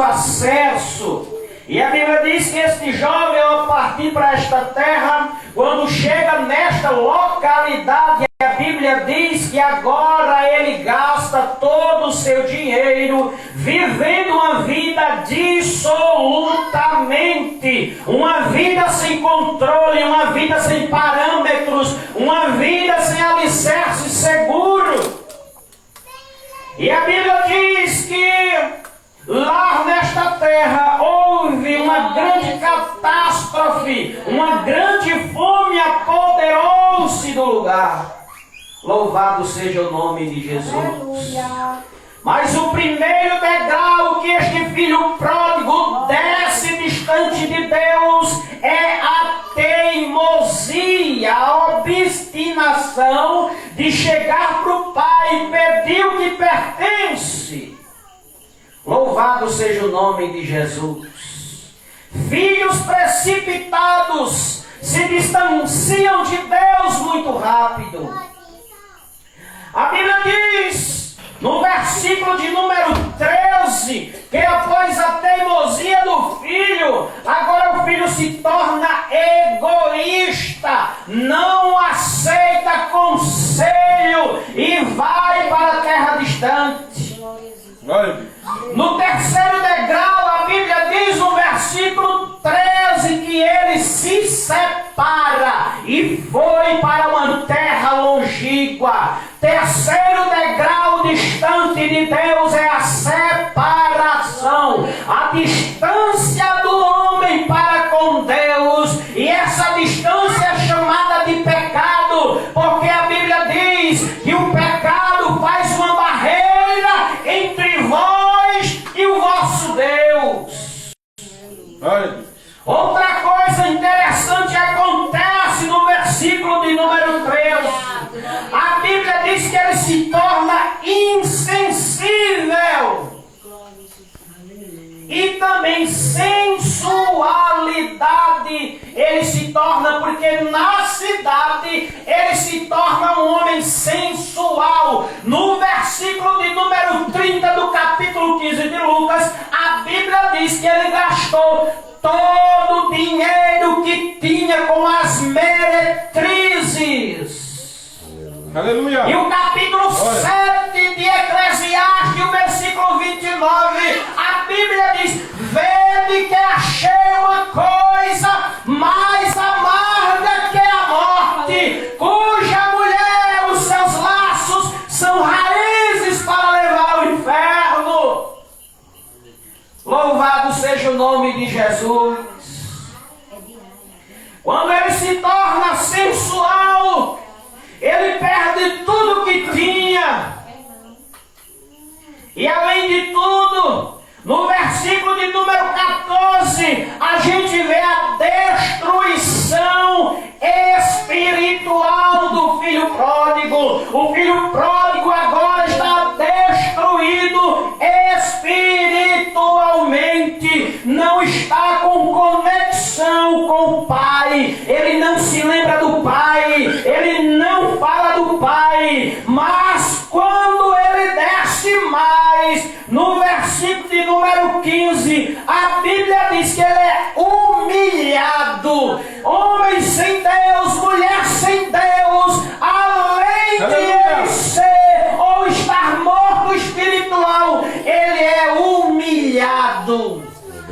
acesso. E a Bíblia diz que este jovem, ao partir para esta terra, quando chega nesta localidade, a Bíblia diz que agora ele gasta todo o seu dinheiro vivendo uma vida dissolutamente, uma vida sem controle, uma vida sem parâmetros, uma vida sem alicerce seguro. E a Bíblia diz que lá nesta terra houve uma grande catástrofe, uma grande fome apoderou-se do lugar. Louvado seja o nome de Jesus. Aleluia. Mas o primeiro degrau que este filho pródigo desce distante de Deus é a teimosia, a obstinação de chegar para o Pai e pedir o que pertence. Louvado seja o nome de Jesus. Filhos precipitados se distanciam de Deus muito rápido. A Bíblia diz, no versículo de número 13, que após a teimosia do filho, agora o filho se torna egoísta, não aceita conselho e vai para a terra distante. No terceiro degrau, a Bíblia diz no versículo 13 que ele se separa e foi para uma terra longínqua. Terceiro degrau distante de Deus é a separação, a distância do homem para com Deus, e essa distância é chamada de pecado, porque a Bíblia diz que o pecado faz uma barreira entre vós e o vosso Deus. Outra coisa interessante acontece no versículo de número 13. A Bíblia diz que ele se torna insensível e também sensualidade ele se torna, porque na cidade ele se torna um homem sensual. No versículo de número 30 do capítulo 15 de Lucas, a Bíblia diz que ele gastou todo o dinheiro que tinha com as meretrizes. Aleluia. E o capítulo 7 de Eclesiastes, o versículo 29, a Bíblia diz: vede que achei uma coisa mais amarga que a morte, cuja mulher, os seus laços são raízes para levar ao inferno. Louvado seja o nome de Jesus. Quando ele se torna sensual, ele perde tudo que tinha. E além de tudo, no versículo de número 14, a gente vê a destruição espiritual do filho pródigo. O filho pródigo agora está destruído espiritualmente. Não está com conexão com o Pai. Ele não se lembra do Pai. Ele não fala do Pai. Mas quando ele desce mais, no versículo de número 15, a Bíblia diz que ele é humilhado. Homem sem Deus, mulher sem Deus, além de ele ser ou estar morto espiritual, ele é humilhado.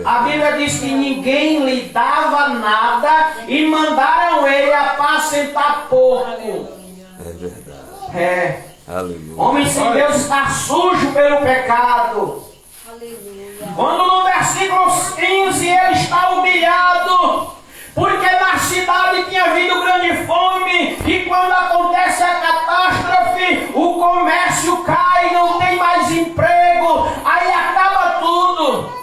A Bíblia diz que ninguém lhe dava nada e mandaram ele apacentar porco. É verdade. É. Aleluia. Homem sem Deus está sujo pelo pecado. Aleluia. Quando no versículo 15 ele está humilhado, porque na cidade tinha havido grande fome, e quando acontece a catástrofe, o comércio cai, não tem mais emprego, aí acaba tudo.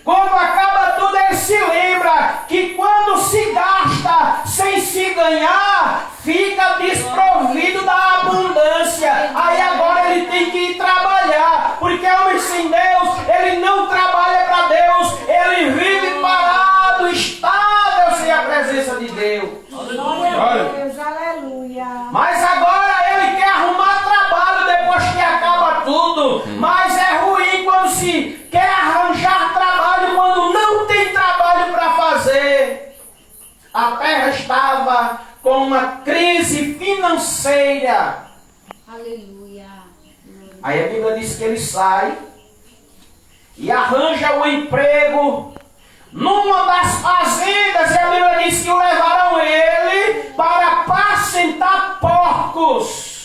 Quando acaba tudo, ele se lembra que quando se gasta sem se ganhar, fica desprovido da abundância. Aí agora ele tem que ir trabalhar, porque homem sem Deus, ele não trabalha para Deus, ele vive parado, estável sem a presença de Deus. Glória a Deus, aleluia. Mas agora ele quer arrumar trabalho depois que acaba tudo. uma crise financeira. Aleluia. Aí a Bíblia diz que ele sai e arranja um emprego numa das fazendas, e a Bíblia diz que o levaram ele para apacentar porcos.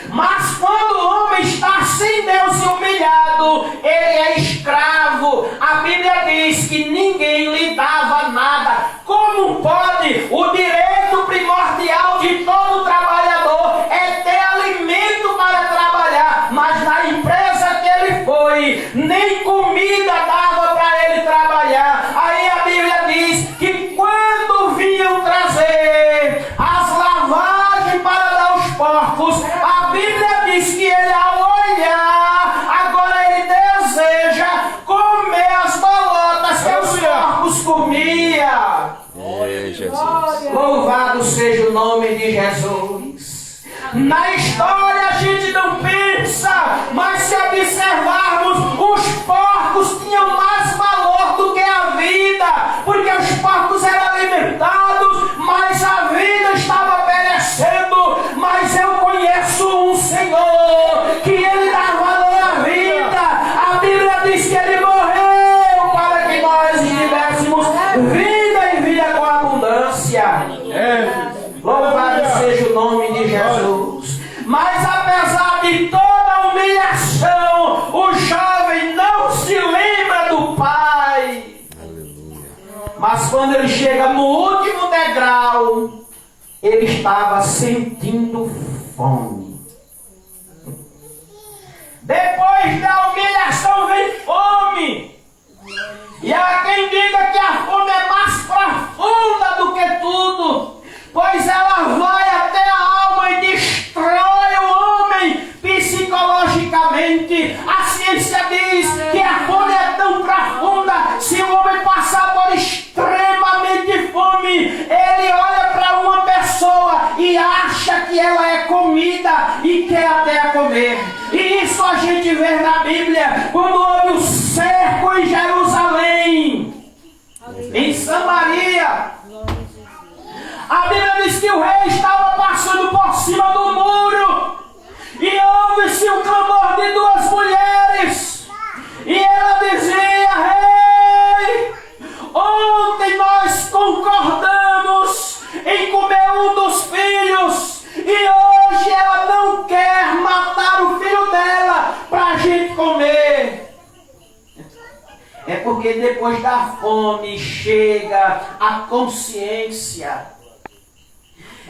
Mas quando o homem está sem Deus e humilhado, ele é escravo. A Bíblia diz que ninguém lhe dava nada. Como pode? O direito primordial de todo trabalhador é ter alimento para trabalhar. Mas na empresa que ele foi, nem comida dava para ele trabalhar. Aí a Bíblia diz que quando vinham trazer as lavagens para dar aos porcos, a Bíblia diz que ele, ao olhar, agora ele deseja comer as bolotas que os porcos comiam. Louvado seja o nome de Jesus. Na história a gente não pensa, mas se observarmos, os porcos tinham mais valor do que a vida, porque os porcos eram alimentados, mas a vida estava perecendo. Mas eu conheço um Senhor que ele dá valor à vida. A Bíblia diz que ele morreu para que nós tivéssemos vida e vida com abundância. Louvado seja o nome de Jesus. Mas apesar de toda a humilhação, o jovem não se lembra do pai. Mas quando ele chega no último degrau, ele estava sentindo fome. Depois da humilhação vem fome. E há quem diga que a fome é mais profunda do que tudo, pois ela vai até a alma e destrói o homem psicologicamente. A ciência diz que a fome é tão profunda, se o homem passar por extremamente fome, ele olha para uma pessoa e acha que ela é comida e quer até comer. E isso a gente vê na Bíblia, quando houve o cerco em Jerusalém, em Samaria. A Bíblia diz que o rei estava passando por cima do muro e ouve-se o clamor de duas mulheres. E ela dizia: rei, ontem nós concordamos em comer um dos filhos e hoje ela não quer matar o filho dela para a gente comer. É porque depois da fome chega a consciência.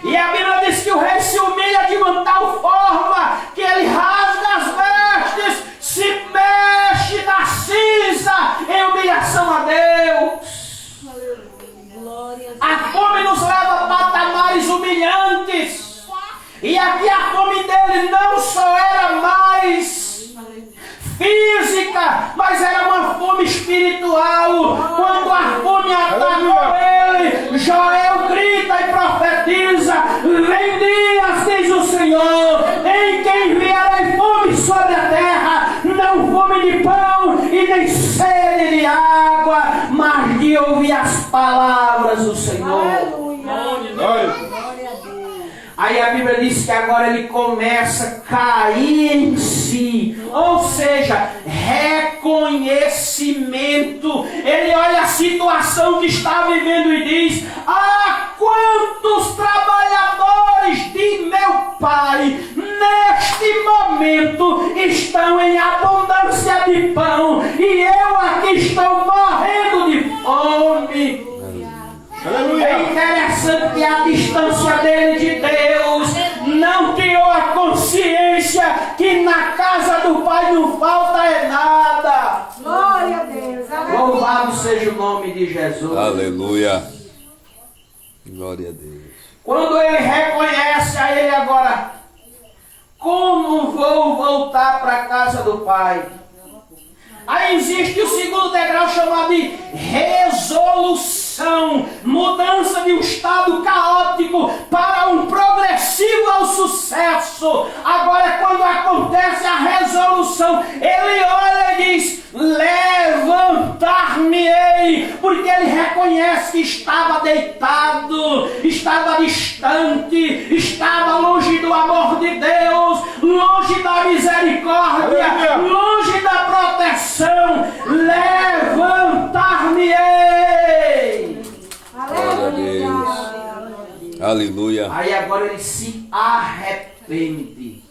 E a Bíblia diz que o rei se humilha de uma tal forma que ele rasga as vestes, se mexe na cinza em humilhação a Deus. A fome nos leva a patamares humilhantes. E aqui a fome dele não só era mais física, mas era uma fome espiritual. Quando a fome atacou ele, Joel grita e profetiza: vem dias, diz o Senhor, em quem vierem fome sobre a terra, não fome de pão e nem sede de água, mas de ouvir as palavras do Senhor. Aí a Bíblia diz que agora ele começa a cair em si, ou seja, reconhecimento. Ele olha a situação que está vivendo e diz: ah, quantos trabalhadores de meu pai neste momento estão em abundância de pão e eu aqui estou morrendo de fome. Aleluia. É interessante que a distância dele de Deus não criou a consciência que na casa do Pai não falta é nada. Glória a Deus. Aleluia. Louvado seja o nome de Jesus. Aleluia. Glória a Deus. Quando ele reconhece a ele agora, como vou voltar para a casa do Pai? Aí existe o segundo degrau chamado de resolução, mudança de um estado caótico para um progressivo ao sucesso. Agora, quando acontece a resolução, ele olha e diz: levantar-me-ei, porque ele reconhece que estava deitado, estava distante, estava longe do amor de Deus, longe da misericórdia, Aleluia. longe da proteção. Levantar-me-ei. Glória a Deus. Aleluia. Aí agora ele se arrepende.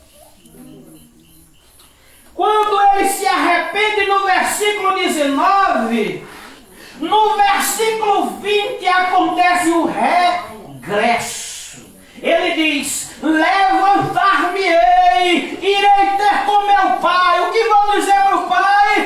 Quando ele se arrepende no versículo 19, no versículo 20 acontece o regresso. Ele diz: levantar-me-ei, irei ter com meu pai. O que vou dizer para o pai?